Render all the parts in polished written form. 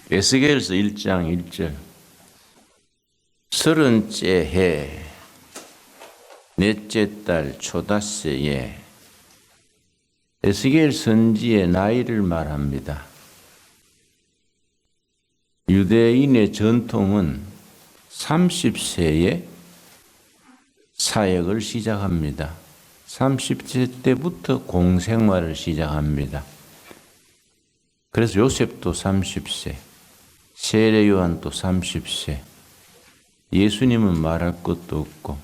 에스겔서 1장 1절. 30째 해 넷째 달 초닷새에. 에스겔 선지의 나이를 말합니다. 유대인의 전통은 30세에 사역을 시작합니다. 30세 때부터 공생활을 시작합니다. 그래서 요셉도 30세, 세례 요한도 30세, 예수님은 말할 것도 없고,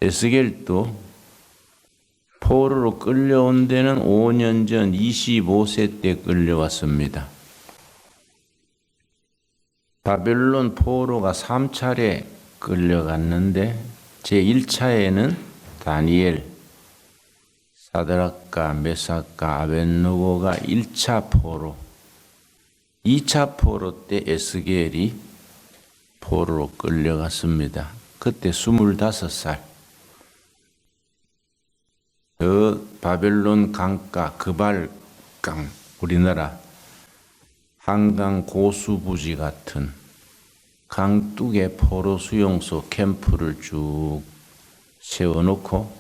에스겔도 포로로 끌려온 데는 5년 전 25세 때 끌려왔습니다. 바벨론 포로가 3차례 끌려갔는데 제1차에는 다니엘, 사드락과 메삭과 아벳느고가 1차 포로, 2차 포로 때 에스겔이 포로로 끌려갔습니다. 그때 25살. 바벨론 강가 그발강, 우리나라 한강 고수부지 같은 강둑에 포로 수용소 캠프를 쭉 세워놓고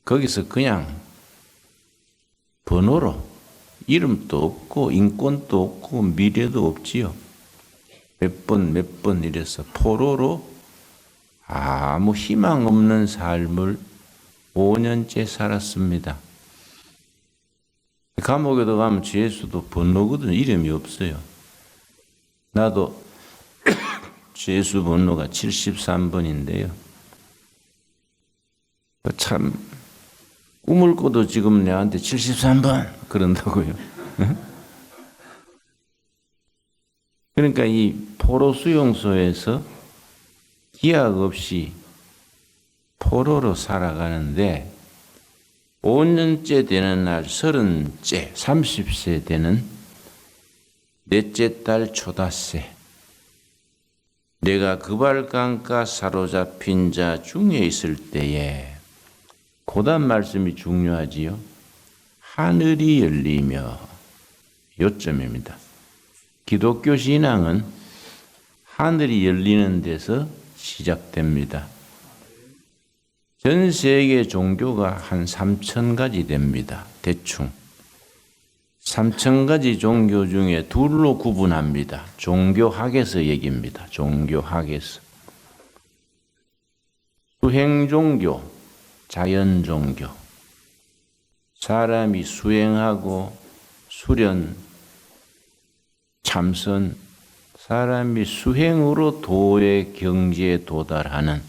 거기서 그냥 번호로 이름도 없고 인권도 없고 미래도 없지요. 몇 번 이래서 포로로 아무 희망 없는 삶을 5년째 살았습니다. 감옥에 들어가면 죄수도 번호거든. 이름이 없어요. 나도 죄수 번호가 73번인데요. 참 꿈을 꿔도 지금 내한테 73번 그런다고요. 그러니까 이 포로 수용소에서 기약 없이 포로로 살아가는데 5년째 되는 날 30째, 30세 되는 넷째 달 초닷새, 내가 그발강가 사로잡힌 자 중에 있을 때에, 고단 말씀이 중요하지요. 하늘이 열리며, 요점입니다. 기독교 신앙은 하늘이 열리는 데서 시작됩니다. 전 세계 종교가 한 3,000가지 됩니다. 대충. 3,000가지 종교 중에 둘로 구분합니다. 종교학에서 얘기입니다. 종교학에서. 수행종교, 자연종교. 사람이 수행하고 수련, 참선, 사람이 수행으로 도의 경지에 도달하는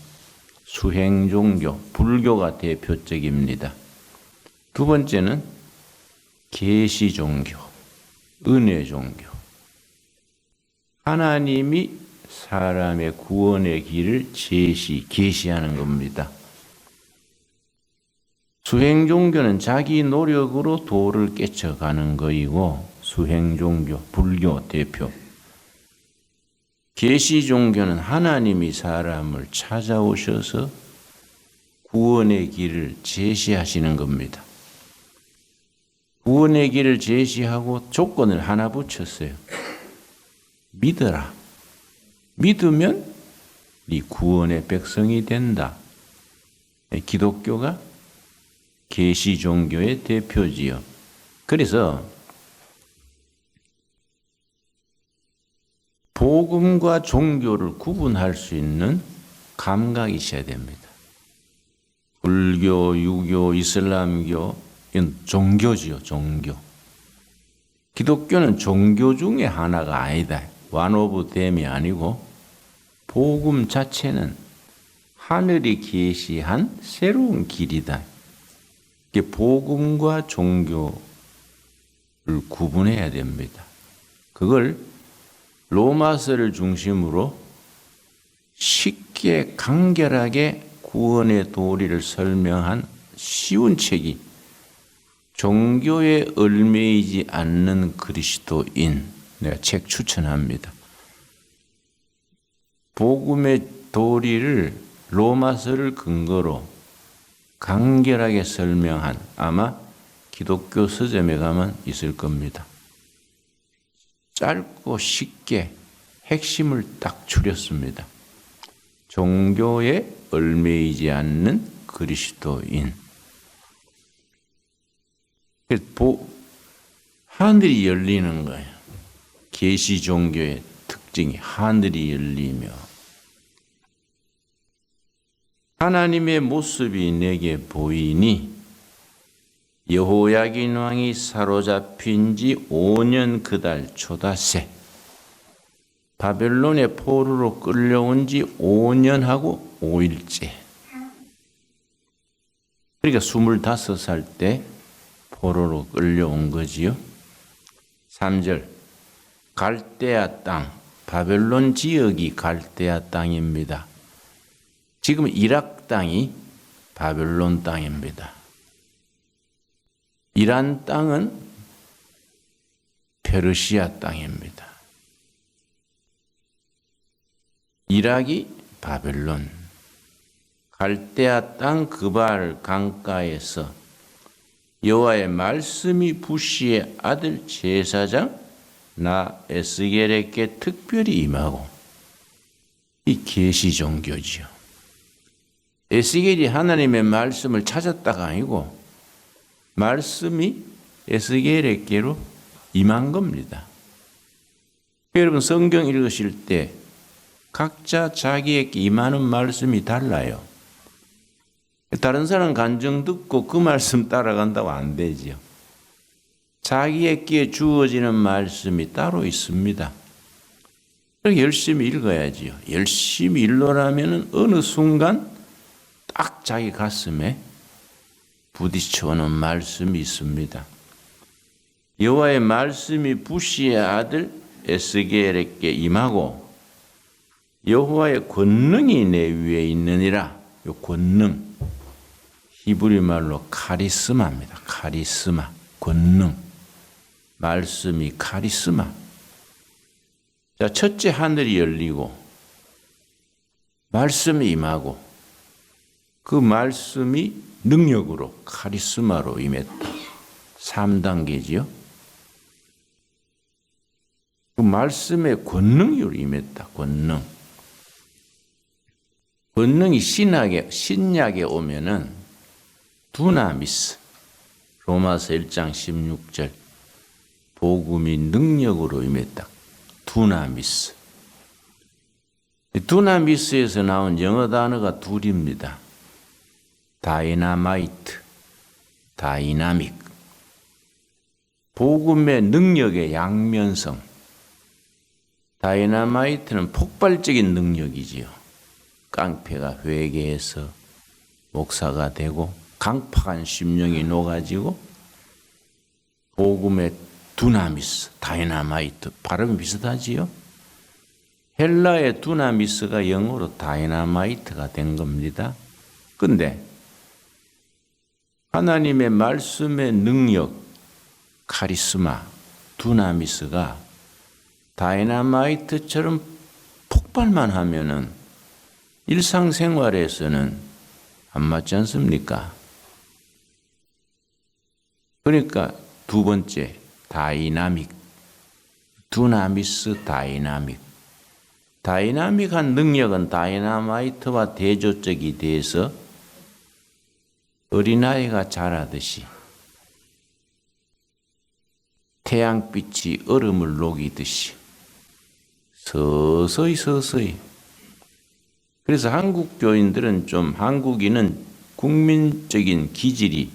수행종교, 불교가 대표적입니다. 두 번째는 계시종교, 은혜종교. 하나님이 사람의 구원의 길을 계시하는 겁니다. 수행종교는 자기 노력으로 도를 깨쳐가는 거이고, 수행종교, 불교 대표. 계시종교는 하나님이 사람을 찾아오셔서 구원의 길을 제시하시는 겁니다. 구원의 길을 제시하고 조건을 하나 붙였어요. 믿어라. 믿으면 네 구원의 백성이 된다. 기독교가 계시종교의 대표지요. 그래서 복음과 종교를 구분할 수 있는 감각이 있어야 됩니다. 불교, 유교, 이슬람교, 이건 종교지요, 종교. 기독교는 종교 중에 하나가 아니다. one of them이 아니고 복음 자체는 하늘이 계시한 새로운 길이다. 이게 복음과 종교를 구분해야 됩니다. 그걸 로마서를 중심으로 쉽게 간결하게 구원의 도리를 설명한 쉬운 책이 종교에 얽매이지 않는 그리스도인, 내가 책 추천합니다. 복음의 도리를 로마서를 근거로 간결하게 설명한, 아마 기독교 서점에 가면 있을 겁니다. 짧고 쉽게 핵심을 딱 추렸습니다. 종교에 얽매이지 않는 그리스도인. 하늘이 열리는 거예요. 계시 종교의 특징이 하늘이 열리며 하나님의 모습이 내게 보이니 여호야긴 왕이 사로잡힌 지 5년 그달 초다새 바벨론의 포로로 끌려온 지 5년하고 5일째. 그러니까 25살 때 포로로 끌려온 거지요. 3절 갈대아 땅, 바벨론 지역이 갈대아 땅입니다. 지금 이락 땅이 바벨론 땅입니다. 이란 땅은 페르시아 땅입니다. 이락이 바벨론, 갈대아 땅 그발 강가에서 여호와의 말씀이 부시의 아들 제사장 나 에스겔에게 특별히 임하고, 이 계시 종교지요. 에스겔이 하나님의 말씀을 찾았다가 아니고 말씀이 에스겔에게로 임한 겁니다. 여러분 성경 읽으실 때 각자 자기에게 임하는 말씀이 달라요. 다른 사람 간증 듣고 그 말씀 따라간다고 안 되지요. 자기에게 주어지는 말씀이 따로 있습니다. 그렇게 열심히 읽어야지요. 열심히 읽으라면 어느 순간 딱 자기 가슴에 부딪혀오는 말씀이 있습니다. 여호와의 말씀이 부시의 아들 에스겔에게 임하고 여호와의 권능이 내 위에 있느니라. 요 권능, 히브리 말로 카리스마입니다. 카리스마, 권능, 말씀이 카리스마. 자, 첫째 하늘이 열리고 말씀이 임하고 그 말씀이 능력으로 카리스마로 임했다. 3단계지요. 그 말씀의 권능으로 임했다. 권능. 권능이 신약에 오면은 두나미스, 로마서 1장 16절, 복음이 능력으로 임했다. 두나미스. 두나미스에서 나온 영어 단어가 둘입니다. 다이나마이트, 다이나믹. 복음의 능력의 양면성. 다이나마이트는 폭발적인 능력이지요. 깡패가 회개해서 목사가 되고 강팍한 심령이 녹아지고, 복음의 두나미스, 다이나마이트, 발음이 비슷하지요? 헬라의 두나미스가 영어로 다이나마이트가 된 겁니다. 근데 하나님의 말씀의 능력, 카리스마, 두나미스가 다이나마이트처럼 폭발만 하면은 일상생활에서는 안 맞지 않습니까? 그러니까 두 번째, 다이나믹, 두나미스 다이나믹. 다이나믹한 능력은 다이나마이트와 대조적이 돼서 어린아이가 자라듯이 태양빛이 얼음을 녹이듯이 서서히. 그래서 한국 교인들은 한국인은 국민적인 기질이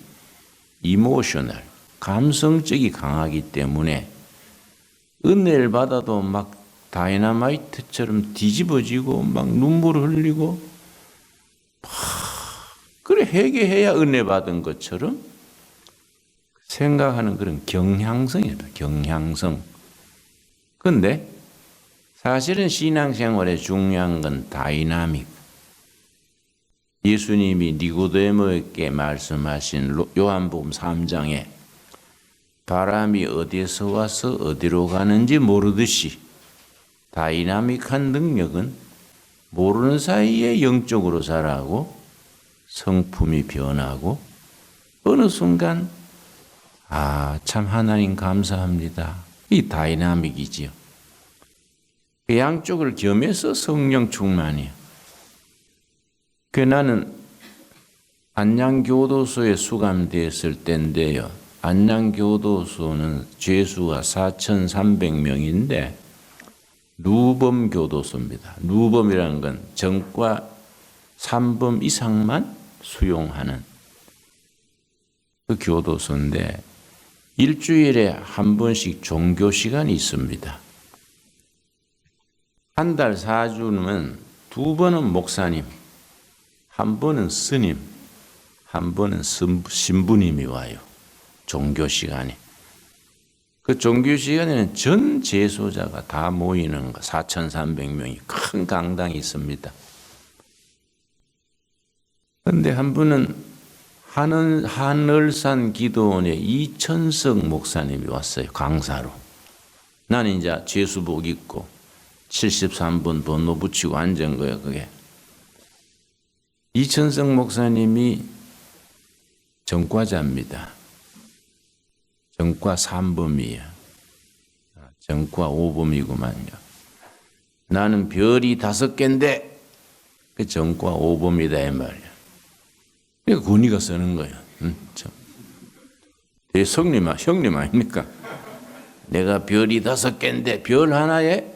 이모셔널, 감성적이 강하기 때문에 은혜를 받아도 막 다이나마이트처럼 뒤집어지고 막 눈물을 흘리고 그래 회개해야 은혜 받은 것처럼 생각하는 그런 경향성입니다. 경향성. 그런데 사실은 신앙생활에 중요한 건 다이나믹. 예수님이 니고데모에게 말씀하신 요한복음 3장에 바람이 어디에서 와서 어디로 가는지 모르듯이 다이나믹한 능력은 모르는 사이에 영적으로 자라고 성품이 변하고 어느 순간 참 하나님 감사합니다. 이 다이나믹이지요. 그 양쪽을 겸해서 성령 충만이에요. 그 나는 안양교도소에 수감되었을 때인데요. 안양교도소는 죄수가 4,300명인데 누범교도소입니다. 누범이라는 건 전과 3범 이상만 수용하는 그 교도소인데 일주일에 한 번씩 종교 시간이 있습니다. 한 달 4주는 2번은 목사님, 한 번은 스님, 한 번은 신부님이 와요. 종교 시간에. 그 종교 시간에는 전 재소자가 다 모이는 거 4,300명이 큰 강당이 있습니다. 그런데 한 분은 하늘산 기도원의 이천석 목사님이 왔어요. 강사로. 나는 이제 죄수복 입고 73번 번호 붙이고 앉은 거예요. 그게. 이천석 목사님이 전과자입니다. 전과 3범이에요. 전과 5범이구만요. 나는 별이 5개인데 그 전과 5범이다 이 말이야. 그러니까 군의가 쓰는 거예요. 형님 아닙니까? 내가 별이 5개인데 별 하나에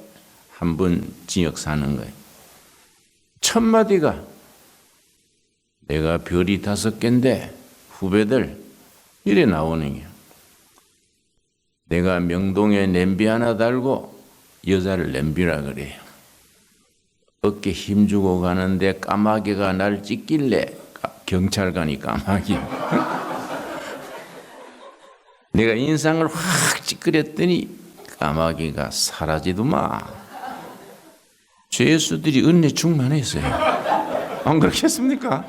한 번 징역 사는 거예요. 첫 마디가 내가 별이 5개인데 후배들 이래 나오는 거예요. 내가 명동에 냄비 하나 달고 여자를 냄비라 그래요. 어깨 힘주고 가는데 까마귀가 날 찢길래 경찰관이 까마귀. 내가 인상을 확 찌그렸더니 까마귀가 사라지더만. 죄수들이 은혜 충만했어요. 안 그렇겠습니까?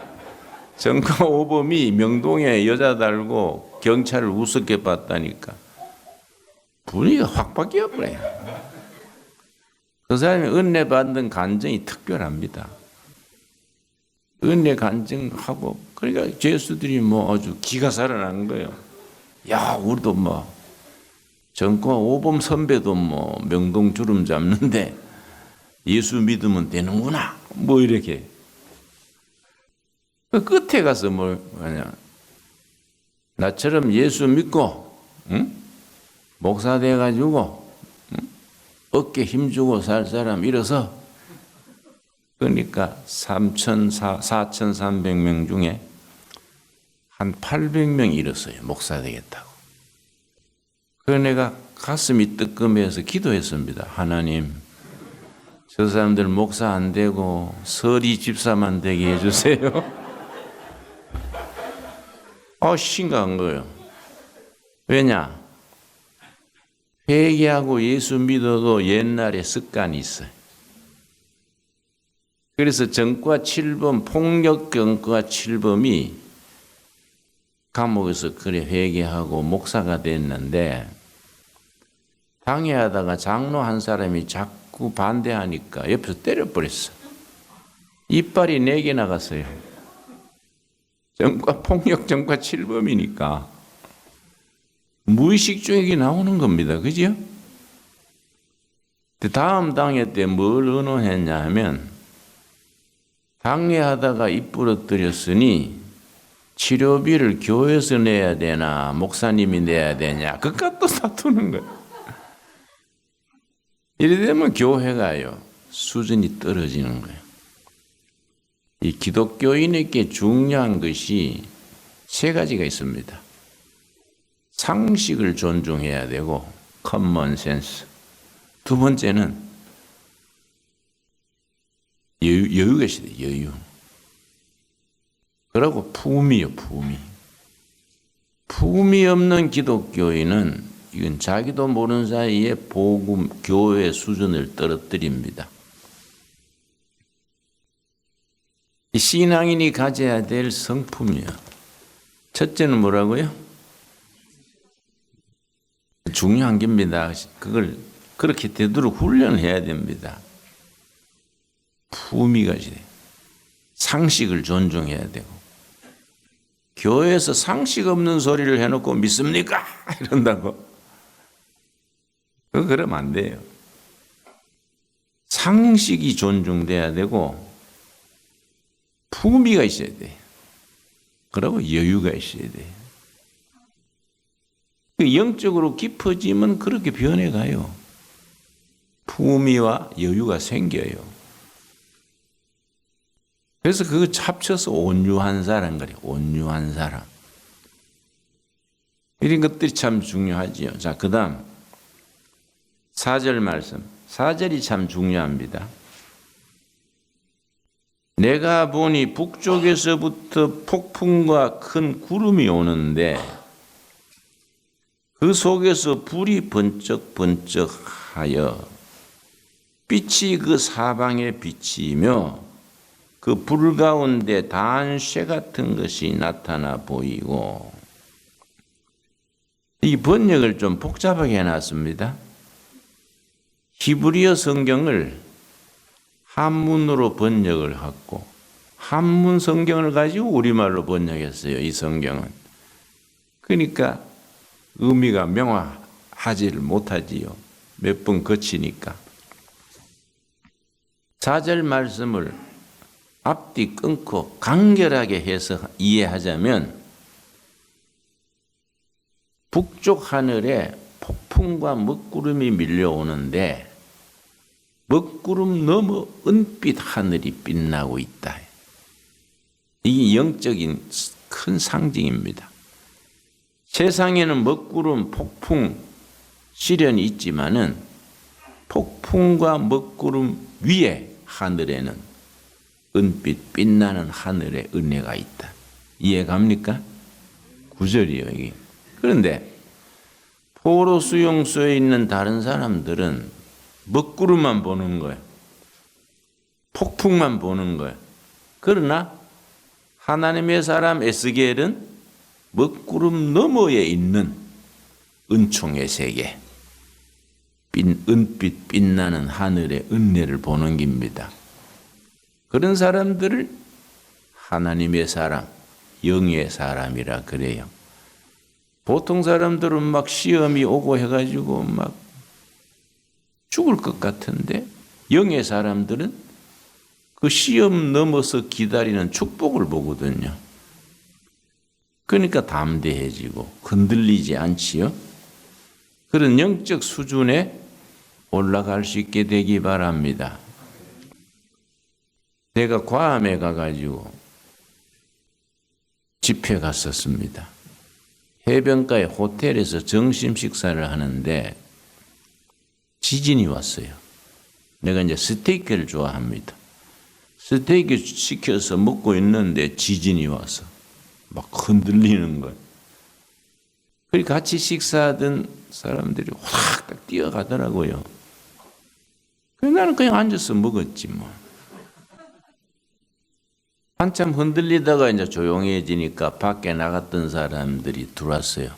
전과 5범이 명동에 여자 달고 경찰을 우습게 봤다니까. 분위기가 확 바뀌어버려요. 그 사람이 은혜 받는 간증이 특별합니다. 은혜 간증하고 그러니까 죄수들이 뭐 아주 기가 살아난 거예요. 야, 우리도 뭐 전과 5범 선배도 뭐 명동 주름 잡는데 예수 믿으면 되는구나. 뭐 이렇게. 그 끝에 가서 뭐냐. 나처럼 예수 믿고, 응? 목사 돼가지고, 응? 어깨 힘주고 살 사람 일어서, 그러니까 4,300명 중에 한 800명이 일었어요. 목사 되겠다고. 그래서 내가 가슴이 뜨끔해서 기도했습니다. 하나님, 저 사람들 목사 안 되고 서리 집사만 되게 해주세요. 심각한 거예요. 왜냐? 회개하고 예수 믿어도 옛날에 습관이 있어요. 그래서 전과 7범, 폭력 전과 7범이 감옥에서 그래 회개하고 목사가 됐는데 당회하다가 장로 한 사람이 자꾸 반대하니까 옆에서 때려버렸어. 이빨이 4개 나갔어요. 전과 폭력 전과 7범이니까 무의식 중에 이게 나오는 겁니다. 그죠? 다음 당회 때 뭘 의논했냐 하면 당회하다가 입 부러뜨렸으니 치료비를 교회에서 내야 되나 목사님이 내야 되냐 그깟 또 다투는 거예요. 이래 되면 교회가요 수준이 떨어지는 거예요. 이 기독교인에게 중요한 것이 3가지가 있습니다. 상식을 존중해야 되고 커먼 센스. 2번째는 여유가 있어야 돼요. 여유. 그리고 품이요. 품이 없는 기독교인은 이건 자기도 모르는 사이에 복음, 교회 수준을 떨어뜨립니다. 이 신앙인이 가져야 될 성품이요. 첫째는 뭐라고요? 중요한 겁니다. 그걸 그렇게 되도록 훈련해야 됩니다. 품위가 있어야 돼요. 상식을 존중해야 되고. 교회에서 상식 없는 소리를 해놓고 믿습니까? 이런다고. 그러면 안 돼요. 상식이 존중돼야 되고 품위가 있어야 돼요. 그리고 여유가 있어야 돼요. 영적으로 깊어지면 그렇게 변해가요. 품위와 여유가 생겨요. 그래서 그거 합쳐서 온유한 사람 그래요. 온유한 사람. 이런 것들이 참 중요하지요. 자, 그 다음 4절 말씀. 4절이 참 중요합니다. 내가 보니 북쪽에서부터 폭풍과 큰 구름이 오는데 그 속에서 불이 번쩍번쩍하여 빛이 그 사방에 비치며 그 불 가운데 단쇠 같은 것이 나타나 보이고. 이 번역을 좀 복잡하게 해놨습니다. 히브리어 성경을 한문으로 번역을 하고 한문 성경을 가지고 우리말로 번역했어요. 이 성경은. 그러니까 의미가 명확하지를 못하지요. 몇 번 거치니까. 4절 말씀을 앞뒤 끊고 간결하게 해서 이해하자면 북쪽 하늘에 폭풍과 먹구름이 밀려오는데 먹구름 너머 은빛 하늘이 빛나고 있다. 이게 영적인 큰 상징입니다. 세상에는 먹구름, 폭풍, 시련이 있지만은 폭풍과 먹구름 위에 하늘에는 은빛 빛나는 하늘에 은혜가 있다. 이해갑니까? 9절이에요, 이게. 그런데 포로 수용소에 있는 다른 사람들은 먹구름만 보는 거예요. 폭풍만 보는 거예요. 그러나 하나님의 사람 에스겔은 먹구름 너머에 있는 은총의 세계, 은빛 빛나는 하늘의 은혜를 보는 겁니다. 그런 사람들을 하나님의 사람, 영의 사람이라 그래요. 보통 사람들은 막 시험이 오고 해가지고 막 죽을 것 같은데 영의 사람들은 그 시험 넘어서 기다리는 축복을 보거든요. 그러니까 담대해지고 흔들리지 않지요. 그런 영적 수준에 올라갈 수 있게 되기 바랍니다. 내가 괌에 가가지고 집회 갔었습니다. 해변가의 호텔에서 점심 식사를 하는데 지진이 왔어요. 내가 이제 스테이크를 좋아합니다. 스테이크 시켜서 먹고 있는데 지진이 와서 막 흔들리는 거예요. 그리고 같이 식사하던 사람들이 확 딱 뛰어가더라고요. 그래서 나는 그냥 앉아서 먹었지 뭐. 한참 흔들리다가 이제 조용해지니까 밖에 나갔던 사람들이 들어왔어요.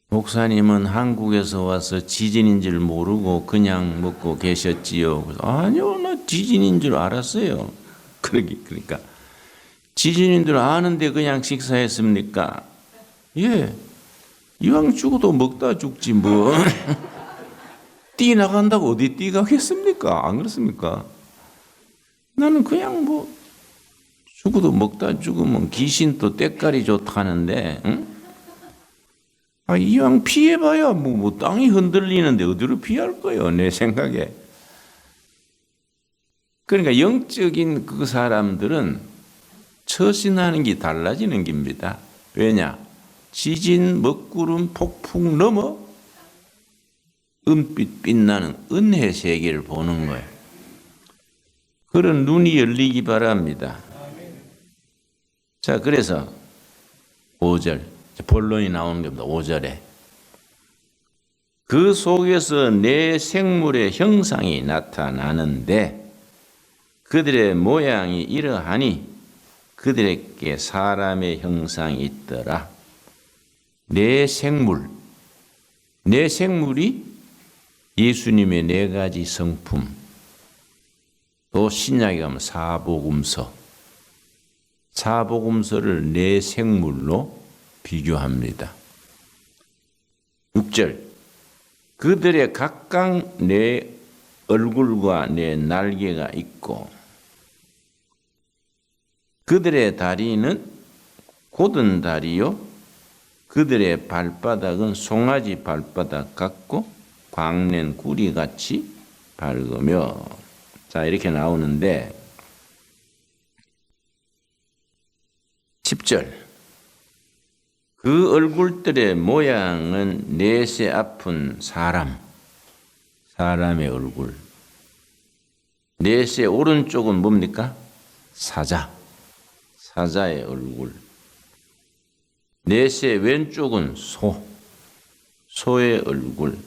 목사님은 한국에서 와서 지진인 줄 모르고 그냥 먹고 계셨지요. 그래서 아니요, 나 지진인 줄 알았어요. 그러니까 지진인 줄 아는데 그냥 식사했습니까? 예, 이왕 죽어도 먹다 죽지 뭐. 뛰 나간다고 어디 뛰 가겠습니까? 안 그렇습니까? 나는 그냥 뭐 죽어도 먹다 죽으면 귀신도 때깔이 좋다는데, 응? 아, 이왕 피해봐야 뭐 땅이 흔들리는데 어디로 피할 거예요, 내 생각에. 그러니까 영적인 그 사람들은 처신하는 게 달라지는 겁니다. 왜냐? 지진, 먹구름, 폭풍 넘어 은빛 빛나는 은혜 세계를 보는 거예요. 그런 눈이 열리기 바랍니다. 자, 그래서 5절, 본론이 나오는 겁니다. 5절에. 그 속에서 내 생물의 형상이 나타나는데 그들의 모양이 이러하니 그들에게 사람의 형상이 있더라. 내 생물, 내 생물이 예수님의 4가지 성품, 또 신약에 가면 사복음서를 내 생물로 비교합니다. 6절, 그들의 각각 내 얼굴과 내 날개가 있고 그들의 다리는 곧은 다리요 그들의 발바닥은 송아지 발바닥 같고 광낸 구리같이 밝으며 자 이렇게 나오는데 10절 그 얼굴들의 모양은 넷에 아픈 사람의 얼굴 넷의 오른쪽은 뭡니까? 사자의 얼굴 넷의 왼쪽은 소의 얼굴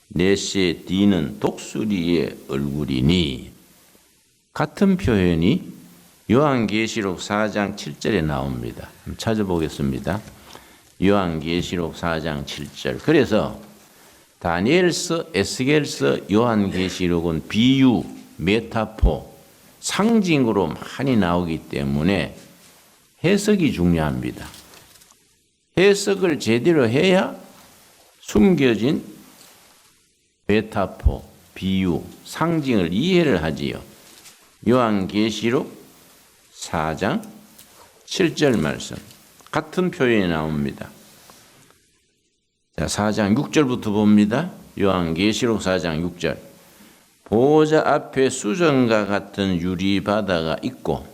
넷의 뒤는 독수리의 얼굴이니 같은 표현이 요한계시록 4장 7절에 나옵니다. 한번 찾아보겠습니다. 요한계시록 4장 7절 그래서 다니엘서, 에스겔서, 요한계시록은 비유, 메타포, 상징으로 많이 나오기 때문에 해석이 중요합니다. 해석을 제대로 해야 숨겨진 메타포, 비유, 상징을 이해를 하지요. 요한계시록 4장 7절 말씀 같은 표현이 나옵니다. 자, 4장 6절부터 봅니다. 요한계시록 4장 6절 보호자 앞에 수정과 같은 유리바다가 있고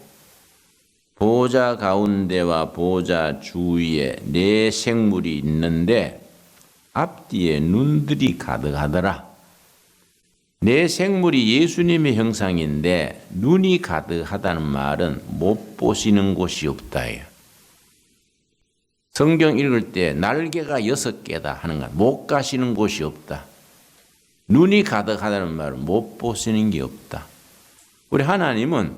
보호자 가운데와 보호자 주위에 네 생물이 있는데 앞뒤에 눈들이 가득하더라. 네 생물이 예수님의 형상인데 눈이 가득하다는 말은 못 보시는 곳이 없다예요. 성경 읽을 때 날개가 6개다 하는 건 못 가시는 곳이 없다. 눈이 가득하다는 말은 못 보시는 게 없다. 우리 하나님은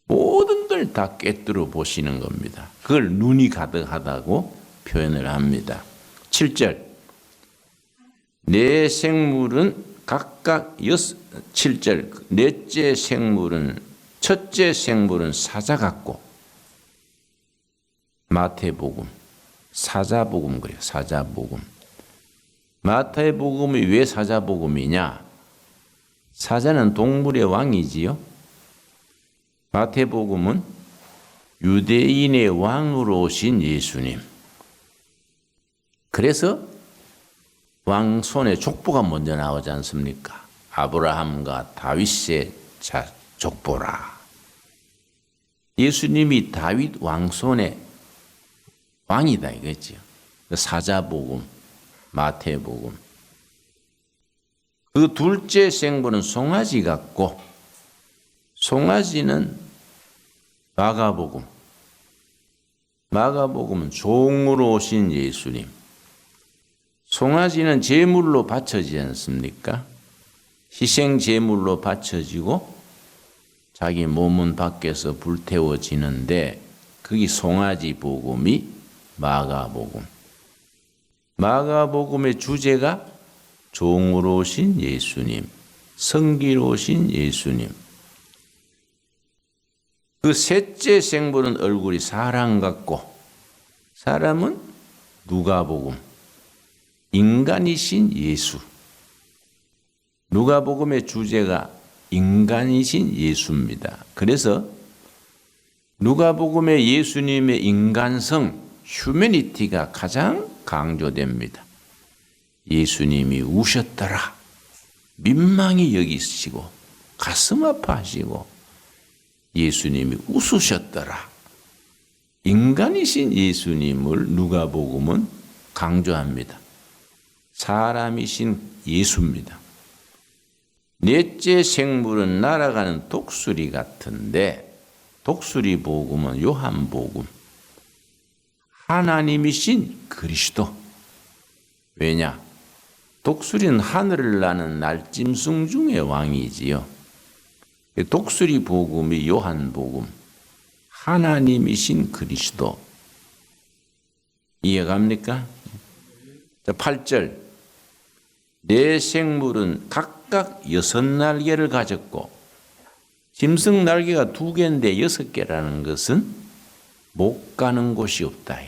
모든 걸 다 꿰뚫어 보시는 겁니다. 그걸 눈이 가득하다고 표현을 합니다. 7절 네 생물은 각각 7절 첫째 생물은 사자 같고 마태복음 사자복음 그래요. 사자복음 마태복음이 왜 사자복음이냐? 사자는 동물의 왕이지요. 마태복음은 유대인의 왕으로 오신 예수님. 그래서 왕 손에 족보가 먼저 나오지 않습니까? 아브라함과 다윗의 족보라. 예수님이 다윗 왕 손에 왕이다 이거죠. 사자복음, 마태복음. 그 둘째 생물은 송아지 같고 송아지는 마가복음. 마가복음은 종으로 오신 예수님. 송아지는 제물로 바쳐지지 않습니까? 희생 제물로 바쳐지고 자기 몸은 밖에서 불태워지는데 그게 송아지 복음이 마가복음. 마가복음의 주제가 종으로 오신 예수님, 성기로 오신 예수님. 그 셋째 생물은 얼굴이 사람 같고 사람은 누가복음, 인간이신 예수. 누가복음의 주제가 인간이신 예수입니다. 그래서 누가복음의 예수님의 인간성, 휴머니티가 가장 강조됩니다. 예수님이 우셨더라. 민망히 여기시고 가슴 아파하시고 예수님이 웃으셨더라. 인간이신 예수님을 누가복음은 강조합니다. 사람이신 예수입니다. 넷째 생물은 날아가는 독수리 같은데 독수리 복음은 요한복음. 하나님이신 그리스도. 왜냐? 독수리는 하늘을 나는 날짐승 중의 왕이지요. 독수리 복음이 요한복음. 하나님이신 그리스도. 이해갑니까? 8절. 네 생물은 각각 6날개를 가졌고 짐승 날개가 2개인데 6개라는 것은 못 가는 곳이 없다.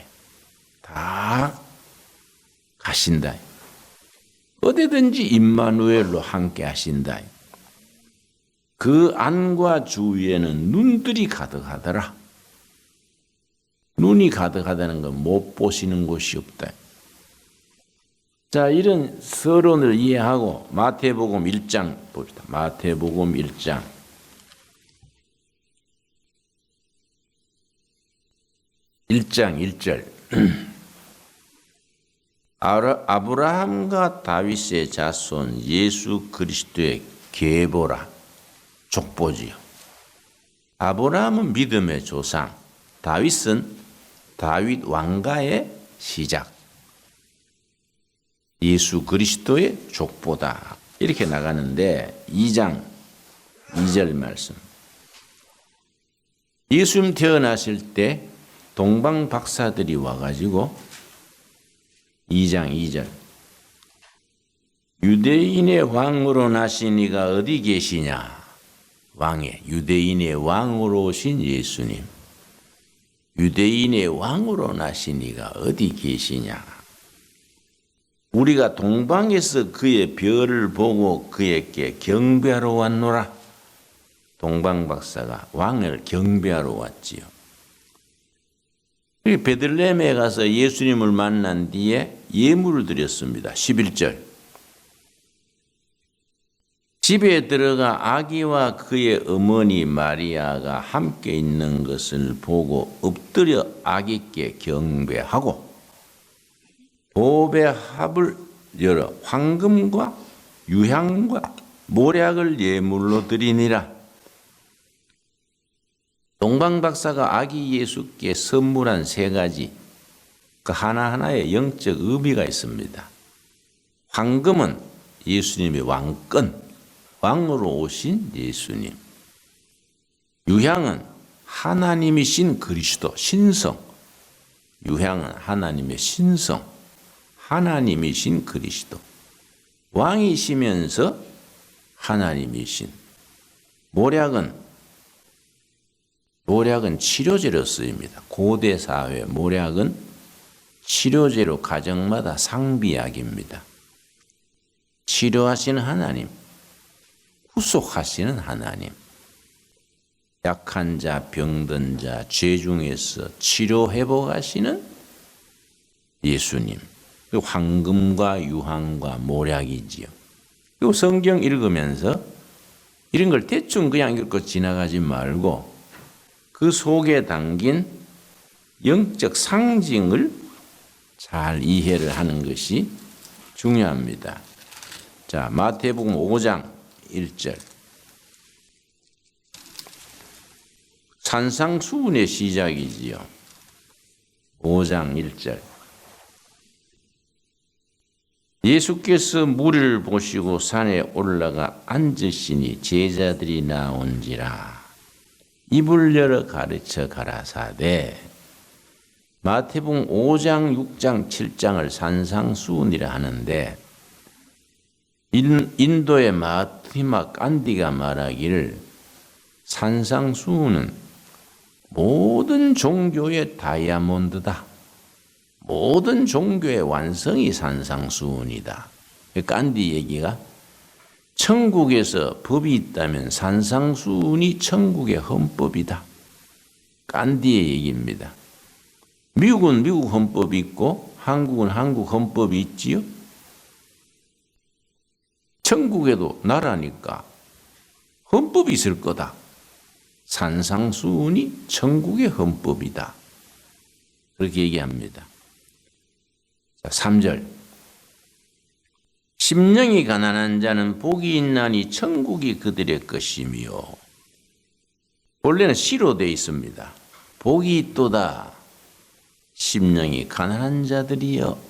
다 가신다. 어디든지 임마누엘로 함께 하신다. 그 안과 주위에는 눈들이 가득하더라. 눈이 가득하다는 건 못 보시는 곳이 없다. 자, 이런 서론을 이해하고 마태복음 1장 봅시다. 마태복음 1장. (1장) 1절. 아브라함과 다윗의 자손 예수 그리스도의 계보라. 족보지요. 아브라함은 믿음의 조상, 다윗은 다윗 왕가의 시작. 예수 그리스도의 족보다. 이렇게 나가는데 2장 2절 말씀. 예수님 태어나실 때 동방 박사들이 와가지고 2장 2절. 유대인의 왕으로 나신 이가 어디 계시냐? 왕의 유대인의 왕으로 오신 예수님. 유대인의 왕으로 나신 이가 어디 계시냐? 우리가 동방에서 그의 별을 보고 그에게 경배하러 왔노라. 동방 박사가 왕을 경배하러 왔지요. 베들레헴에 가서 예수님을 만난 뒤에 예물을 드렸습니다. 11절. 집에 들어가 아기와 그의 어머니 마리아가 함께 있는 것을 보고 엎드려 아기께 경배하고 보배 합을 열어 황금과 유향과 모략을 예물로 드리니라. 동방 박사가 아기 예수께 선물한 3가지, 그 하나하나에 영적 의미가 있습니다. 황금은 예수님의 왕권, 왕으로 오신 예수님. 유향은 하나님이신 그리스도, 신성. 유향은 하나님의 신성, 하나님이신 그리스도. 왕이시면서 하나님이신. 모략은 치료제로 쓰입니다. 고대 사회 모략은 치료제로 가정마다 상비약입니다. 치료하시는 하나님, 구속하시는 하나님. 약한 자, 병든 자, 죄 중에서 치료 회복하시는 예수님. 그리고 황금과 유황과 모략이지요. 그리고 성경 읽으면서 이런 걸 대충 그냥 읽고 지나가지 말고 그 속에 담긴 영적 상징을 잘 이해를 하는 것이 중요합니다. 자, 마태복음 5장 1절. 산상수훈의 시작이지요. 5장 1절. 예수께서 무리를 보시고 산에 올라가 앉으시니 제자들이 나온지라. 입을 열어 가르쳐 가라사대. 마태복음 5장, 6장, 7장을 산상수훈이라 하는데 인도의 마하트마 간디가 말하기를 산상수훈은 모든 종교의 다이아몬드다. 모든 종교의 완성이 산상수훈이다. 간디 얘기가 천국에서 법이 있다면 산상수훈이 천국의 헌법이다. 간디의 얘기입니다. 미국은 미국 헌법이 있고 한국은 한국 헌법이 있지요. 천국에도 나라니까 헌법이 있을 거다. 산상수훈이 천국의 헌법이다. 그렇게 얘기합니다. 자, 3절. 심령이 가난한 자는 복이 있나니 천국이 그들의 것이며. 원래는 시로 되어 있습니다. 복이 있도다. 심령이 가난한 자들이여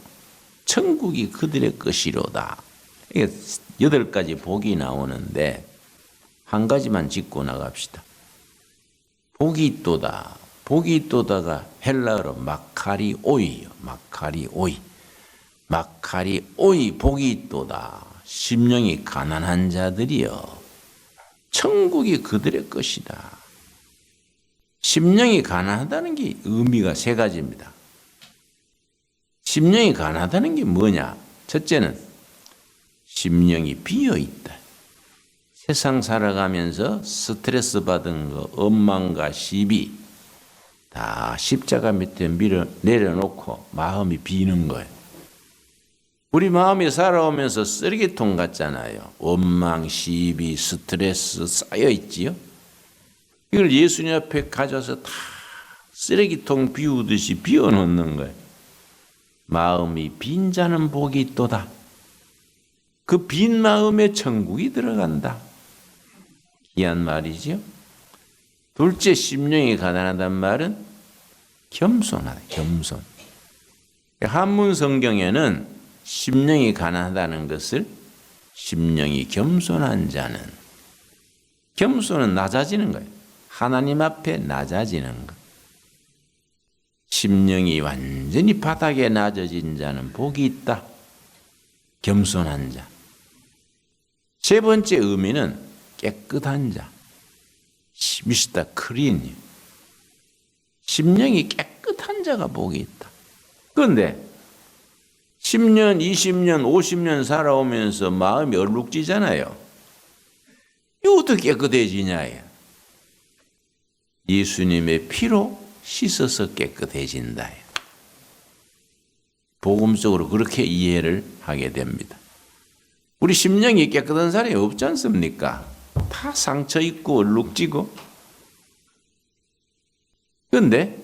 천국이 그들의 것이로다. 이게 8가지 복이 나오는데 한 가지만 짚고 나갑시다. 복이 있도다. 복이 있도다가 헬라어로 마카리오이요. 마카리오이. 마카리오이 복이 있도다. 심령이 가난한 자들이여 천국이 그들의 것이다. 심령이 가난하다는 게 의미가 3가지입니다. 심령이 가난하다는 게 뭐냐? 첫째는 심령이 비어 있다. 세상 살아가면서 스트레스 받은 거, 원망과 시비 다 십자가 밑에 내려놓고 마음이 비는 거예요. 우리 마음이 살아오면서 쓰레기통 같잖아요. 원망, 시비, 스트레스 쌓여 있지요. 이걸 예수님 앞에 가져서 다 쓰레기통 비우듯이 비워놓는 거예요. 마음이 빈 자는 복이 있도다. 그 빈 마음에 천국이 들어간다. 귀한 말이죠. 둘째, 심령이 가난하단 말은 겸손하다. 겸손. 한문 성경에는 심령이 가난하다는 것을 심령이 겸손한 자는, 겸손은 낮아지는 거예요. 하나님 앞에 낮아지는 것. 심령이 완전히 바닥에 낮아진 자는 복이 있다. 겸손한 자. 세 번째 의미는 깨끗한 자. 미스터 크린. 심령이 깨끗한 자가 복이 있다. 그런데 10년, 20년, 50년 살아오면서 마음이 얼룩지잖아요. 이거 어떻게 깨끗해지냐요. 예수님의 피로 씻어서 깨끗해진다. 복음적으로 그렇게 이해를 하게 됩니다. 우리 심령이 깨끗한 사람이 없지 않습니까? 다 상처 있고 얼룩지고. 그런데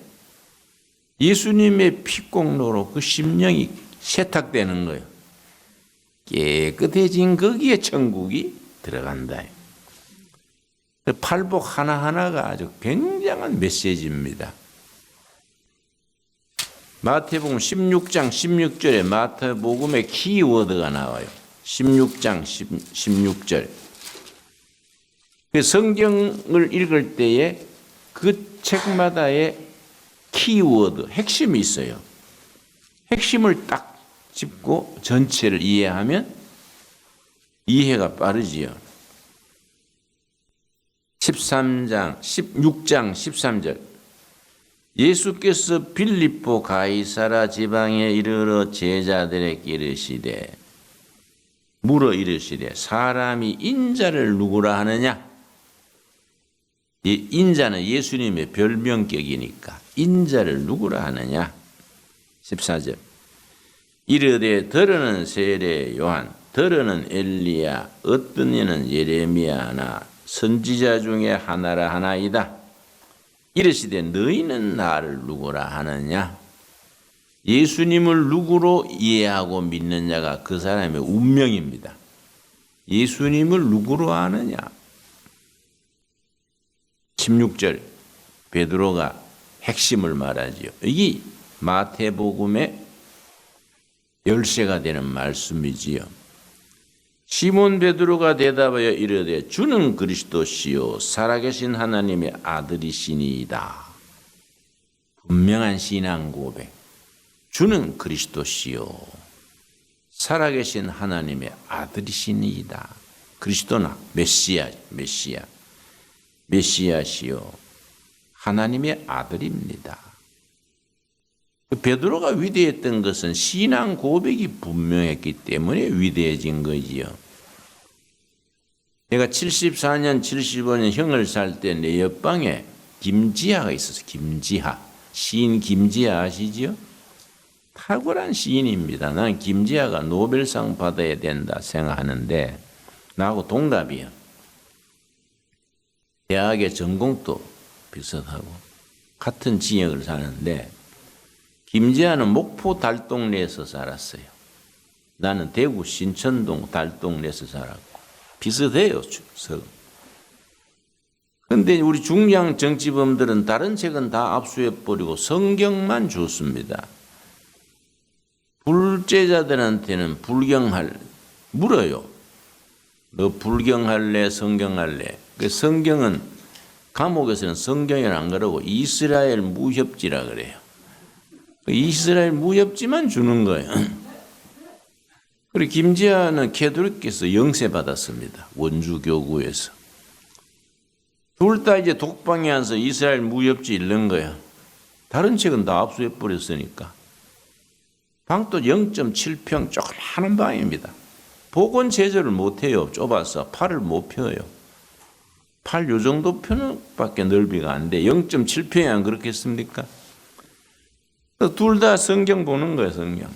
예수님의 피공로로 그 심령이 세탁되는 거예요. 깨끗해진 거기에 천국이 들어간다. 팔복 하나하나가 아주 굉장한 메시지입니다. 마태복음 16장 16절에 마태복음의 키워드가 나와요. 16장 16절. 성경을 읽을 때에 그 책마다의 키워드, 핵심이 있어요. 핵심을 딱 짚고 전체를 이해하면 이해가 빠르지요. 16장 13절. 예수께서 빌립보 가이사라 지방에 이르러 제자들에게 이르시되 물어 이르시되 사람이 인자를 누구라 하느냐? 인자는 예수님의 별명격이니까 인자를 누구라 하느냐? 14절. 이르되 더러는 세례 요한, 더러는 엘리야, 어떤 이는 예레미야나 선지자 중에 하나라 하나이다. 이르시되 너희는 나를 누구라 하느냐? 예수님을 누구로 이해하고 믿느냐가 그 사람의 운명입니다. 예수님을 누구로 아느냐? 16절 베드로가 핵심을 말하지요. 이게 마태복음의 열쇠가 되는 말씀이지요. 시몬 베드로가 대답하여 이르되 주는 그리스도시요 살아계신 하나님의 아들이시니이다. 분명한 신앙 고백. 주는 그리스도시요 살아계신 하나님의 아들이시니이다. 그리스도나 메시아시요 하나님의 아들입니다. 베드로가 위대했던 것은 신앙 고백이 분명했기 때문에 위대해진 거지요. 내가 74년, 75년 형을 살 때 내 옆방에 김지하가 있었어요. 김지하. 시인 김지하 아시지요? 탁월한 시인입니다. 나는 김지하가 노벨상 받아야 된다 생각하는데 나하고 동갑이야. 대학의 전공도 비슷하고 같은 지역을 사는데 김지하는 목포 달동네에서 살았어요. 나는 대구 신천동 달동네에서 살았고 비슷해요. 그런데 우리 중량 정치범들은 다른 책은 다 압수해버리고 성경만 줬습니다. 불제자들한테는 물어요. 너 불경할래? 성경할래? 그 성경은 감옥에서는 성경을 안 그러고 이스라엘 무협지라 그래요. 이스라엘 무협지만 주는 거예요. 그리고 김지하는 캐톨릭에서 영세받았습니다. 원주교구에서. 둘 다 이제 독방에 앉아서 이스라엘 무협지 읽는 거야. 다른 책은 다 압수해버렸으니까. 방도 0.7평 조그마한 방입니다. 복원 제조를 못해요. 좁아서 팔을 못 펴요. 팔 요 정도 편밖에 넓이가 안 돼. 0.7평이 안 그렇겠습니까? 둘 다 성경 보는 거예요. 성경.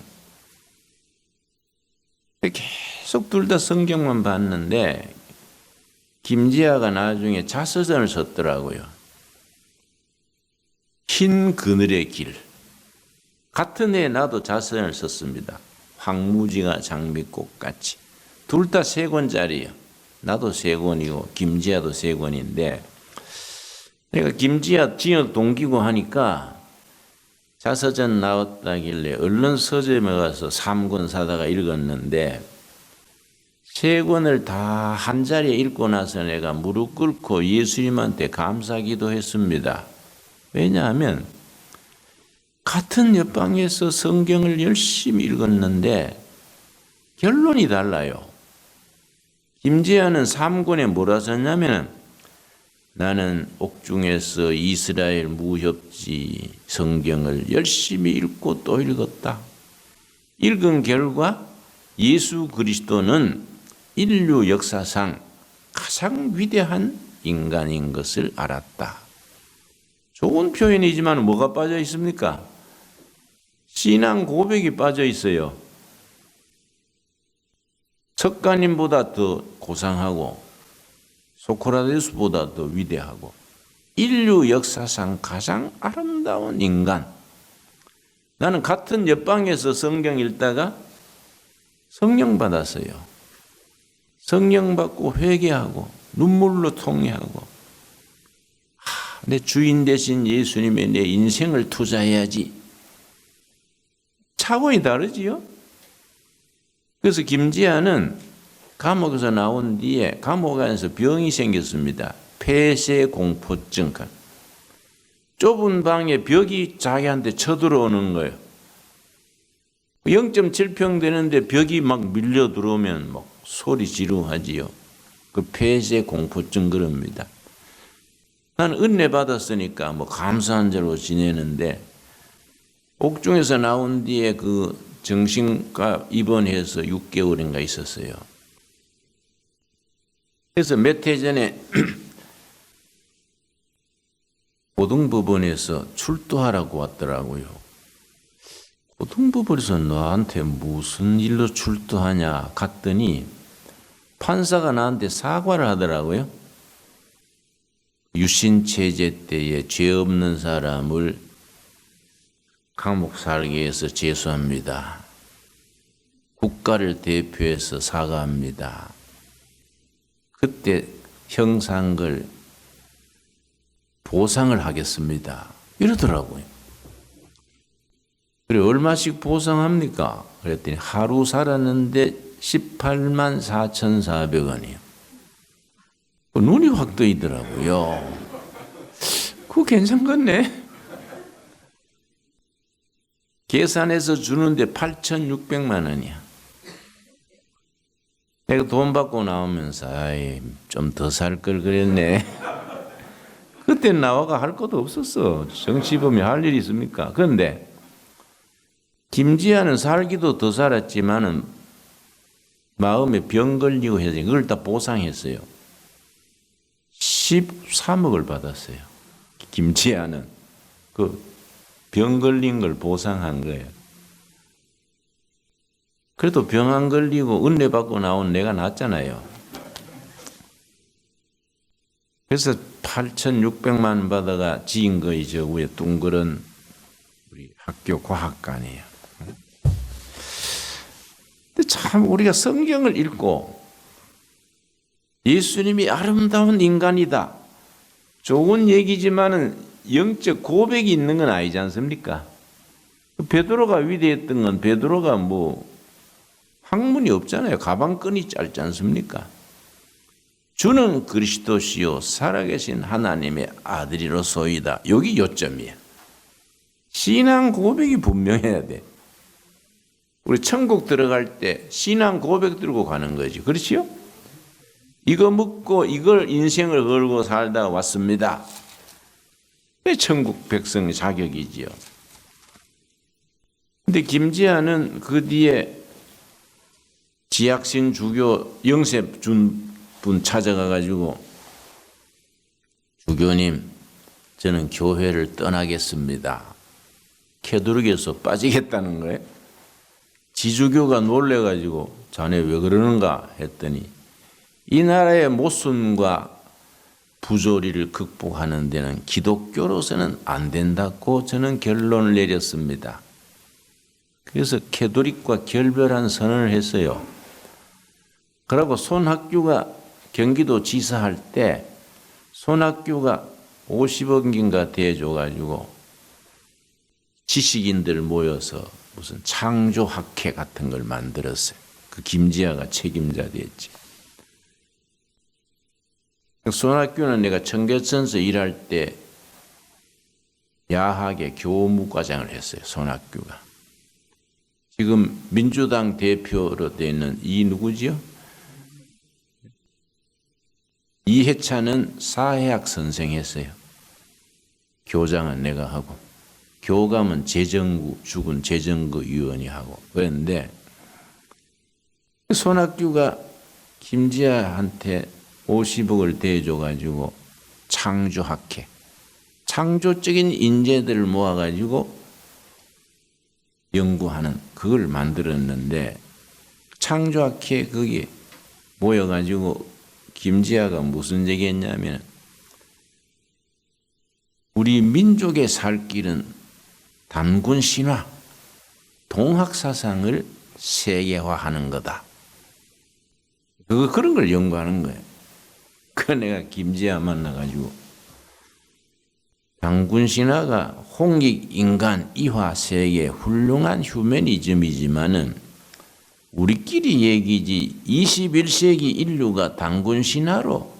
계속 둘 다 성경만 봤는데 김지아가 나중에 자서전을 썼더라고요. 흰 그늘의 길. 같은 해에 나도 자서전을 썼습니다. 황무지가 장미꽃같이. 둘 다 3권짜리예요. 나도 3권이고 김지아도 3권인데 내가 김지아 지역 동기고 하니까 자서전 나왔다길래 얼른 서점에 가서 3권 사다가 읽었는데 3권을 다 한자리에 읽고 나서 내가 무릎 꿇고 예수님한테 감사기도 했습니다. 왜냐하면 같은 옆방에서 성경을 열심히 읽었는데 결론이 달라요. 김지아는 3권에 뭐라 썼냐면 나는 옥중에서 이스라엘 무협지 성경을 열심히 읽고 또 읽었다. 읽은 결과 예수 그리스도는 인류 역사상 가장 위대한 인간인 것을 알았다. 좋은 표현이지만 뭐가 빠져 있습니까? 신앙 고백이 빠져 있어요. 석가님보다 더 고상하고 소크라테스보다 더 위대하고 인류 역사상 가장 아름다운 인간. 나는 같은 옆방에서 성경 읽다가 성령 받았어요. 성령 받고 회개하고 눈물로 통회하고 내 주인 되신 예수님의 내 인생을 투자해야지. 차원이 다르지요? 그래서 김지아는 감옥에서 나온 뒤에 감옥 안에서 병이 생겼습니다. 폐쇄공포증. 좁은 방에 벽이 자기한테 쳐들어오는 거예요. 0.7평 되는데 벽이 막 밀려 들어오면 막 소리 지르하지요. 그 폐쇄공포증 그럽니다. 나는 은혜 받았으니까 뭐 감사한 자로 지내는데 옥중에서 나온 뒤에 그 정신과 입원해서 6개월인가 있었어요. 그래서 몇 해 전에 고등법원에서 출두하라고 왔더라고요. 고등법원에서 너한테 무슨 일로 출두하냐 갔더니 판사가 나한테 사과를 하더라고요. 유신체제 때에 죄 없는 사람을 감옥 살게 해서 죄송합니다. 국가를 대표해서 사과합니다. 그때 형상을 보상을 하겠습니다. 이러더라고요. 그래 얼마씩 보상합니까? 그랬더니 하루 살았는데 18만 4,400원이요. 눈이 확 뜨이더라고요. 그거 괜찮겠네. 계산해서 주는데 8,600만 원이야. 내가 돈 받고 나오면서 좀 더 살 걸 그랬네. 그때 나와가 할 것도 없었어. 정치범이 할 일이 있습니까? 그런데 김지아는 살기도 더 살았지만은 마음에 병 걸리고 해서 그걸 다 보상했어요. 13억을 받았어요. 김지아는 그 병 걸린 걸 보상한 거예요. 그래도 병 안 걸리고 은혜 받고 나온 내가 낫잖아요. 그래서 8,600만 원 받아가 지은 거이 저 위에 둥그런 우리 학교 과학관이에요. 근데 참 우리가 성경을 읽고 예수님이 아름다운 인간이다. 좋은 얘기지만은 영적 고백이 있는 건 아니지 않습니까? 베드로가 위대했던 건 베드로가 뭐 학문이 없잖아요. 가방끈이 짧지 않습니까? 주는 그리스도시요 살아계신 하나님의 아들이로소이다. 여기 요점이야. 신앙 고백이 분명해야 돼. 우리 천국 들어갈 때 신앙 고백 들고 가는 거지. 그렇지요? 이거 묻고 이걸 인생을 걸고 살다 왔습니다. 천국 백성 자격이지요. 근데 김지아는 그 뒤에 지학신 주교 영세 준 분 찾아가 가지고 주교님 저는 교회를 떠나겠습니다. 캐도릭에서 빠지겠다는 거예요. 지주교가 놀래가지고 자네 왜 그러는가 했더니 이 나라의 모순과 부조리를 극복하는 데는 기독교로서는 안 된다고 저는 결론을 내렸습니다. 그래서 캐도릭과 결별한 선언을 했어요. 그러고 손학규가 경기도 지사할 때 손학규가 50억인가 대줘가지고 지식인들 모여서 무슨 창조학회 같은 걸 만들었어요. 그 김지아가 책임자 됐지. 손학규는 내가 청계천에서 일할 때 야학의 교무과장을 했어요. 손학규가. 지금 민주당 대표로 되어 있는 이 누구지요? 이해찬은 사회학 선생 했어요. 교장은 내가 하고 교감은 재정구 죽은 재정구 위원이 하고 그랬는데 손학규가 김지아한테 50억을 대줘가지고 창조학회 창조적인 인재들을 모아가지고 연구하는 그걸 만들었는데 창조학회 거기에 모여가지고 김지아가 무슨 얘기했냐면 우리 민족의 살 길은 단군 신화, 동학 사상을 세계화하는 거다. 그런 걸 연구하는 거예요. 그 내가 김지아 만나가지고 단군 신화가 홍익 인간 이화 세계 훌륭한 휴머니즘이지만은 우리끼리 얘기지 21세기 인류가 단군 신화로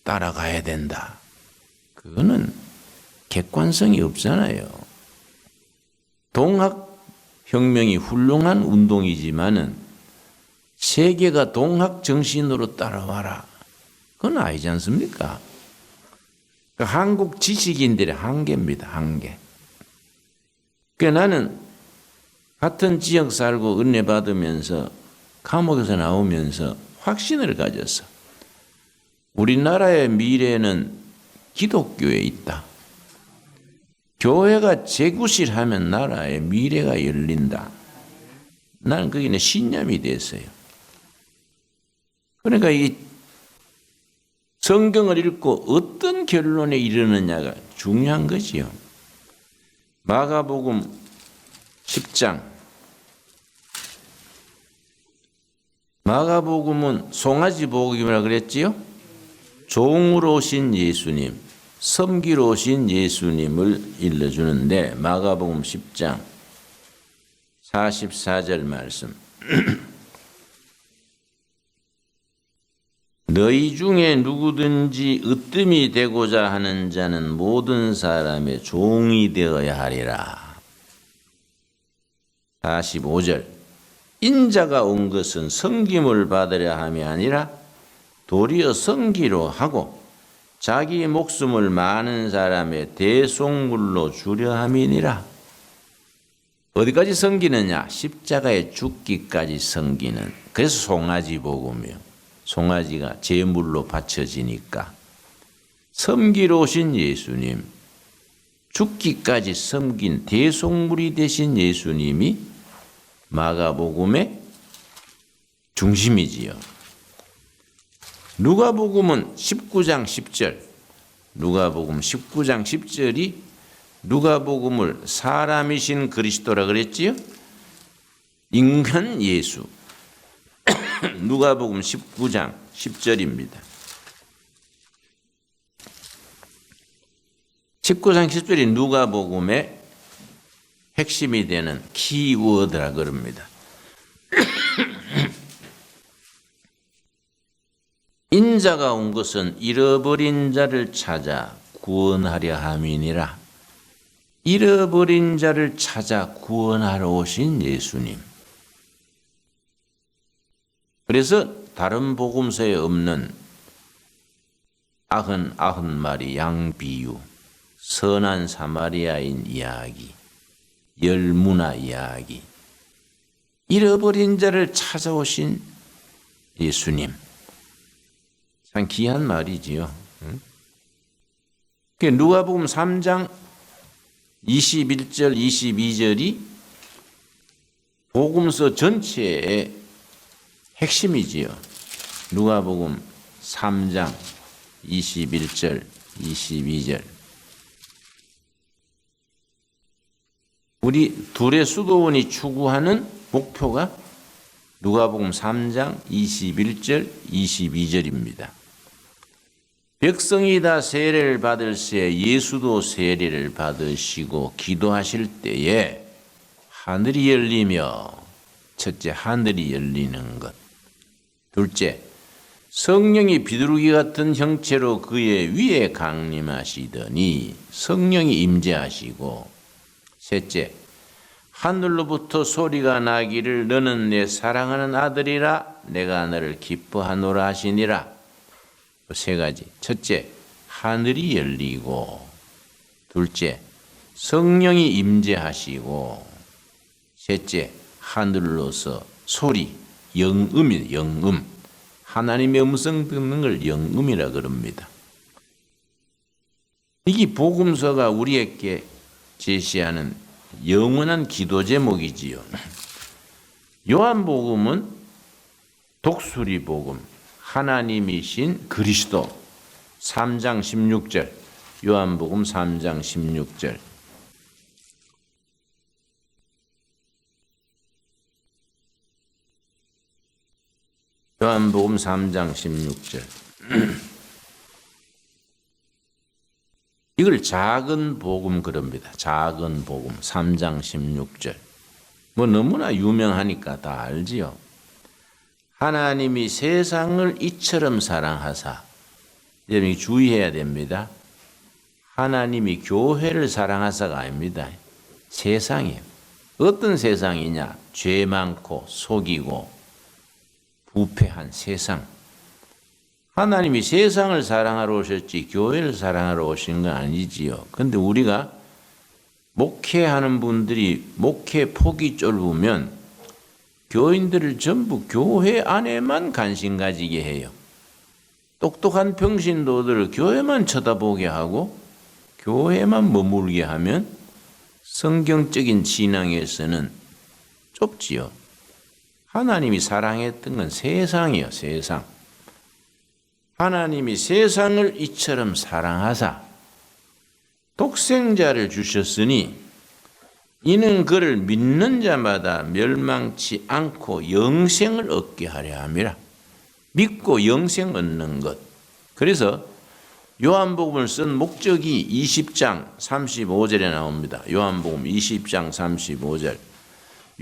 따라가야 된다. 그거는 객관성이 없잖아요. 동학혁명이 훌륭한 운동이지만은 세계가 동학 정신으로 따라와라. 그건 아니지 않습니까? 그러니까 한국 지식인들의 한계입니다. 한계. 그러니까 나는 같은 지역 살고 은혜 받으면서 감옥에서 나오면서 확신을 가졌어. 우리나라의 미래는 기독교에 있다. 교회가 재구실하면 나라의 미래가 열린다. 나는 그게 신념이 됐어요. 그러니까 이 성경을 읽고 어떤 결론에 이르느냐가 중요한 거지요. 마가복음 10장. 마가복음은 송아지 복음이라 그랬지요? 종으로 오신 예수님, 섬기러 오신 예수님을 일러주는데 마가복음 10장 44절 말씀. 너희 중에 누구든지 으뜸이 되고자 하는 자는 모든 사람의 종이 되어야 하리라. 45절. 인자가 온 것은 섬김을 받으려 함이 아니라 도리어 섬기려 하고 자기 목숨을 많은 사람의 대속물로 주려 함이니라. 어디까지 섬기느냐? 십자가에 죽기까지 섬기는. 그래서 송아지 복음이요. 송아지가 제물로 바쳐지니까. 섬기러 오신 예수님, 죽기까지 섬긴 대속물이 되신 예수님이 마가복음의 중심이지요. 누가복음은 19장 10절, 누가복음 19장 10절이 누가복음을 사람이신 그리스도라 그랬지요? 인간 예수. 누가복음 19장 10절입니다. 19장 10절이 누가복음의 핵심이 되는 키워드라 그럽니다. 인자가 온 것은 잃어버린 자를 찾아 구원하려 함이니라. 잃어버린 자를 찾아 구원하러 오신 예수님. 그래서 다른 복음서에 없는 99마리 양 비유, 선한 사마리아인 이야기, 열무나 이야기, 잃어버린 자를 찾아오신 예수님. 참 귀한 말이지요. 누가복음 3장 21절 22절이 복음서 전체의 핵심이지요. 누가복음 3장 21절 22절. 우리 둘의 수도원이 추구하는 목표가 누가복음 3장 21절 22절입니다. 백성이 다 세례를 받을새 예수도 세례를 받으시고 기도하실 때에 하늘이 열리며, 첫째 하늘이 열리는 것, 둘째 성령이 비둘기 같은 형체로 그의 위에 강림하시더니 성령이 임재하시고, 셋째 하늘로부터 소리가 나기를 너는 내 사랑하는 아들이라 내가 너를 기뻐하노라 하시니라. 세 가지. 첫째 하늘이 열리고, 둘째 성령이 임재하시고, 셋째 하늘로서 소리, 영음이 영음. 하나님의 음성 듣는 걸 영음이라 그럽니다. 이게 복음서가 우리에게 제시하는 영원한 기도 제목이지요. 요한복음은 독수리 복음, 하나님이신 그리스도 3장 16절, 요한복음 3장 16절. 요한복음 3장 16절. 이걸 작은 복음 그럽니다. 작은 복음 3장 16절. 뭐 너무나 유명하니까 다 알지요. 하나님이 세상을 이처럼 사랑하사, 여러분이 주의해야 됩니다. 하나님이 교회를 사랑하사가 아닙니다. 세상이에요. 어떤 세상이냐? 죄 많고 속이고 부패한 세상. 하나님이 세상을 사랑하러 오셨지 교회를 사랑하러 오신 건 아니지요. 그런데 우리가 목회하는 분들이 목회 폭이 좁으면 교인들을 전부 교회 안에만 관심 가지게 해요. 똑똑한 평신도들을 교회만 쳐다보게 하고 교회만 머물게 하면 성경적인 신앙에서는 좁지요. 하나님이 사랑했던 건 세상이요, 세상. 하나님이 세상을 이처럼 사랑하사 독생자를 주셨으니 이는 그를 믿는 자마다 멸망치 않고 영생을 얻게 하려 함이라. 믿고 영생 얻는 것. 그래서 요한복음을 쓴 목적이 20장 35절에 나옵니다. 요한복음 20장 35절.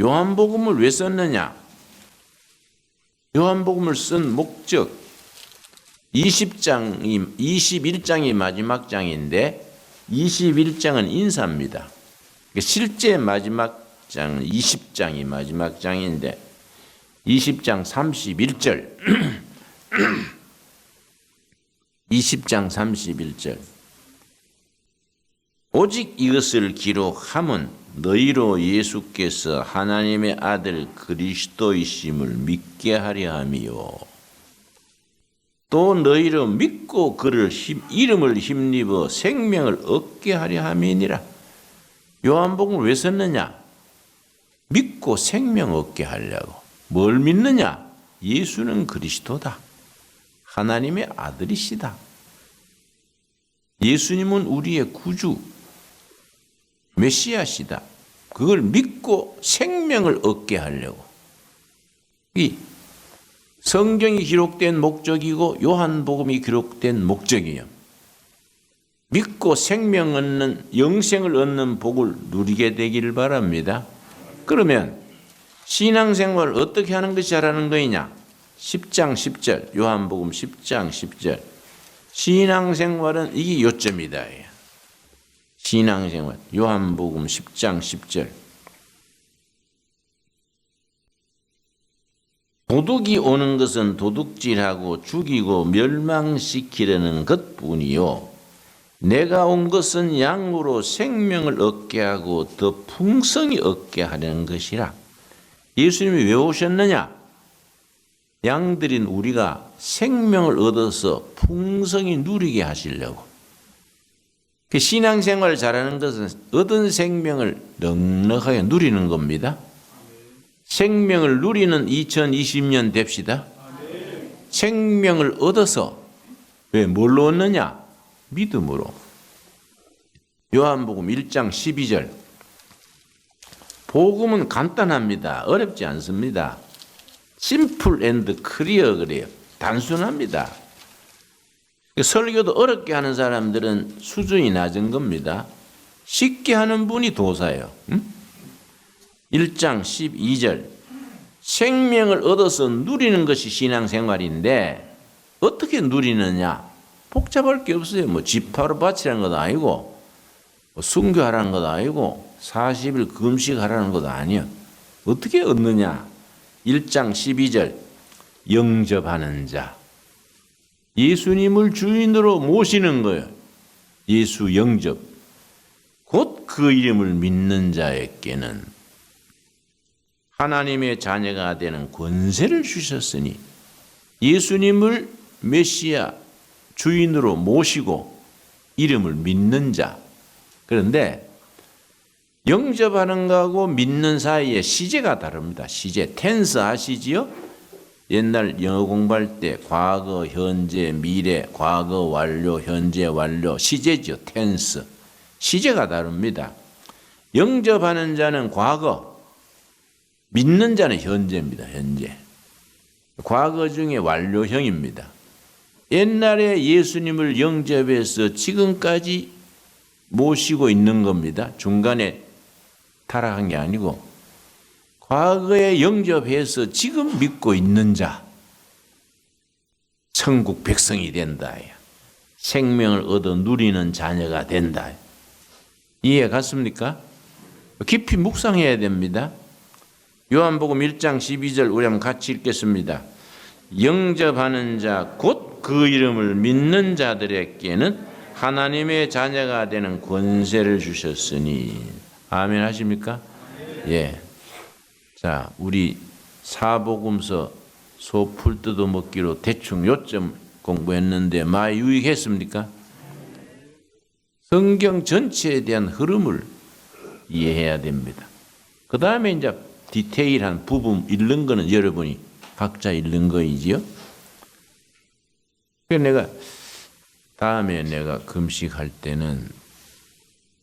요한복음을 왜 썼느냐? 요한복음을 쓴 목적 21장이 마지막 장인데 21장은 인사입니다. 실제 마지막 장은 20장이 마지막 장인데 20장 31절 20장 31절 오직 이것을 기록함은 너희로 예수께서 하나님의 아들 그리스도이심을 믿게 하려 함이요 또 너희로 믿고 그를 이름을 힘입어 생명을 얻게 하려 함이니라. 요한복음을 왜 썼느냐? 믿고 생명 얻게 하려고. 뭘 믿느냐? 예수는 그리스도다. 하나님의 아들이시다. 예수님은 우리의 구주, 메시아시다. 그걸 믿고 생명을 얻게 하려고. 이 성경이 기록된 목적이고 요한복음이 기록된 목적이에요. 믿고 생명 얻는, 영생을 얻는 복을 누리게 되기를 바랍니다. 그러면 신앙생활을 어떻게 하는 것이 잘하는 거이냐? 10장 10절, 요한복음 10장 10절. 신앙생활은 이게 요점이다. 신앙생활, 요한복음 10장 10절. 도둑이 오는 것은 도둑질하고 죽이고 멸망시키려는 것뿐이요. 내가 온 것은 양으로 생명을 얻게 하고 더 풍성히 얻게 하려는 것이라. 예수님이 왜 오셨느냐? 양들인 우리가 생명을 얻어서 풍성히 누리게 하시려고. 그 신앙생활을 잘하는 것은 얻은 생명을 넉넉하게 누리는 겁니다. 생명을 누리는 2020년 됩시다. 생명을 얻어서 왜 뭘로 얻느냐? 믿음으로. 요한복음 1장 12절. 복음은 간단합니다. 어렵지 않습니다. 심플 앤드 클리어 그래요. 단순합니다. 설교도 어렵게 하는 사람들은 수준이 낮은 겁니다. 쉽게 하는 분이 도사예요. 1장 12절. 생명을 얻어서 누리는 것이 신앙생활인데 어떻게 누리느냐? 복잡할 게 없어요. 뭐 집하러 바치라는 것도 아니고 뭐 순교하라는 것도 아니고 40일 금식하라는 것도 아니에요. 어떻게 얻느냐? 1장 12절. 영접하는 자. 예수님을 주인으로 모시는 거예요. 예수 영접. 곧 그 이름을 믿는 자에게는 하나님의 자녀가 되는 권세를 주셨으니 예수님을 메시아 주인으로 모시고 이름을 믿는 자. 그런데 영접하는 거하고 믿는 사이에 시제가 다릅니다. 시제. 텐스 아시지요? 옛날 영어 공부할 때 과거, 현재, 미래, 과거 완료, 현재 완료, 시제죠. 텐스. 시제가 다릅니다. 영접하는 자는 과거, 믿는 자는 현재입니다. 현재. 과거 중에 완료형입니다. 옛날에 예수님을 영접해서 지금까지 모시고 있는 겁니다. 중간에 타락한 게 아니고 과거에 영접해서 지금 믿고 있는 자, 천국 백성이 된다. 생명을 얻어 누리는 자녀가 된다. 이해 갔습니까? 깊이 묵상해야 됩니다. 요한복음 1장 12절 우리 한번 같이 읽겠습니다. 영접하는 자 곧 그 이름을 믿는 자들에게는 하나님의 자녀가 되는 권세를 주셨으니. 아멘 하십니까? 예. 자, 우리 사복음서 소풀 뜯어먹기로 대충 요점 공부했는데 많이 유익했습니까? 성경 전체에 대한 흐름을 이해해야 됩니다. 그 다음에 이제 디테일한 부분 읽는 거는 여러분이 각자 읽는 거이지요. 그래서 다음에 내가 금식할 때는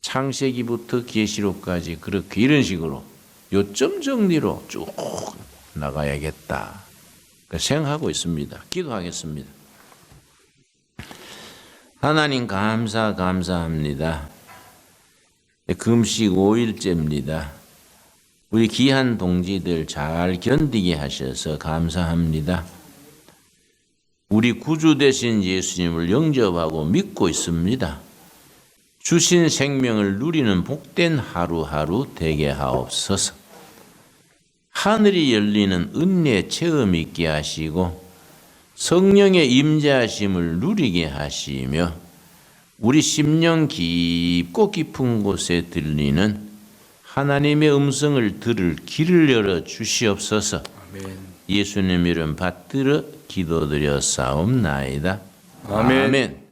창세기부터 계시록까지 그렇게 이런 식으로 요점 정리로 쭉 나가야겠다 생각하고 있습니다. 기도하겠습니다. 하나님 감사합니다. 금식 5일째입니다. 우리 귀한 동지들 잘 견디게 하셔서 감사합니다. 우리 구주 되신 예수님을 영접하고 믿고 있습니다. 주신 생명을 누리는 복된 하루하루 되게 하옵소서. 하늘이 열리는 은혜 체험 있게 하시고 성령의 임재하심을 누리게 하시며 우리 심령 깊고 깊은 곳에 들리는 하나님의 음성을 들을 길을 열어 주시옵소서. 아멘. 예수님 이름 받들어 기도드려 싸움나이다. 아멘. 아멘.